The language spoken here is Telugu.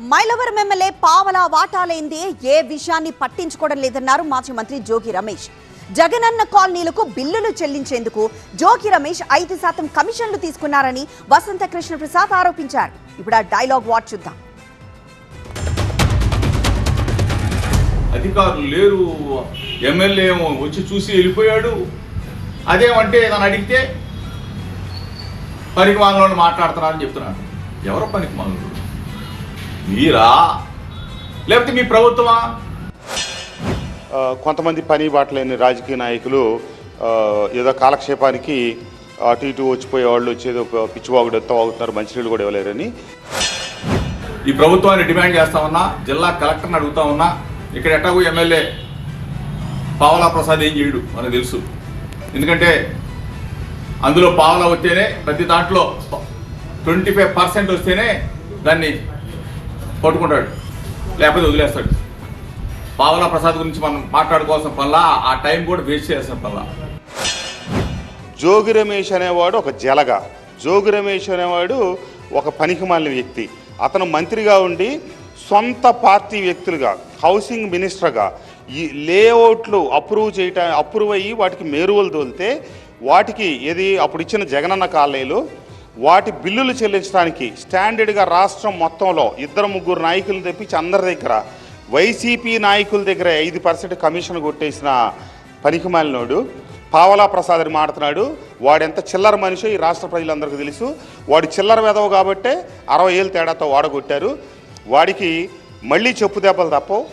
మైలవరం ఎమ్మెల్యే పావలా వాటాలేందే ఏ విషయాన్ని పట్టించుకోవడం లేదన్నారు మాజీ మంత్రి జోగి రమేష్. జగనన్న కాలనీలకు బిల్లులు చెల్లించేందుకు జోగి రమేష్ 5% కమిషన్లు తీసుకున్నారని వసంత కృష్ణ ప్రసాద్ ఆరోపించారు. ఇప్పుడు ఆ డైలాగ్ వాచ్ చూద్దాం. అధికారులు లేరు, ఎమ్మెల్యే వచ్చి చూసి వెళ్ళిపోయాడు. అదేమంటే ఏదైనా అడిగితే పనికి మాలను మాట్లాడుతున్నారని చెప్తున్నాను. ఎవరో పనికి మాలను? మీరా లేకపోతే మీ ప్రభుత్వమా? కొంతమంది పని బాటలేని రాజకీయ నాయకులు ఏదో కాలక్షేపానికి అటు ఇటు వచ్చిపోయే వాళ్ళు వచ్చేదో పిచ్చివాగుడు ఎత్త వాగుతున్నారు, మంచినీళ్ళు కూడా ఇవ్వలేరని ఈ ప్రభుత్వాన్ని డిమాండ్ చేస్తా ఉన్నా, జిల్లా కలెక్టర్ని అడుగుతా ఉన్నా. ఇక్కడ ఎట్టాగో ఎమ్మెల్యే పావలా ప్రసాద్ ఏం చేయడు మనకు తెలుసు. ఎందుకంటే అందులో పావలా వస్తేనే, ప్రతి దాంట్లో 25% వస్తేనే దాన్ని పట్టుకుంటాడు, లేకపోతే వదిలేస్తాడు. పావలా ప్రసాద్ గురించి మనం మాట్లాడుకోవాల్సిన పనిలా, ఆ టైం కూడా వేస్ట్ చేయాల్సిన పనిలా. జోగి రమేష్ అనేవాడు ఒక జలగా, జోగి రమేష్ అనేవాడు ఒక పనికిమాలిన వ్యక్తి. అతను మంత్రిగా ఉండి సొంత పార్టీ వ్యక్తులుగా, హౌసింగ్ మినిస్టర్గా ఈ లేఅవుట్లు అప్రూవ్ అయ్యి వాటికి మేరువలు తోలితే వాటికి అప్పుడు ఇచ్చిన జగనన్న కాలనీలు వాటి బిల్లులు చెల్లించడానికి స్టాండర్డ్గా రాష్ట్రం మొత్తంలో 2-3 నాయకులు తెప్పించి అందరి దగ్గర, వైసీపీ నాయకుల దగ్గర 5% కమిషన్ కొట్టేసిన పనికిమాలినోడు పావలా ప్రసాద్ అని మాడుతున్నాడు. వాడెంత చిల్లర మనిషి ఈ రాష్ట్ర ప్రజలందరికీ తెలుసు. వాడు చిల్లర వెదవ కాబట్టే 60 ఏళ్ళ తేడాతో వాడగొట్టారు. వాడికి మళ్ళీ చెప్పు దెబ్బలు తప్పవు.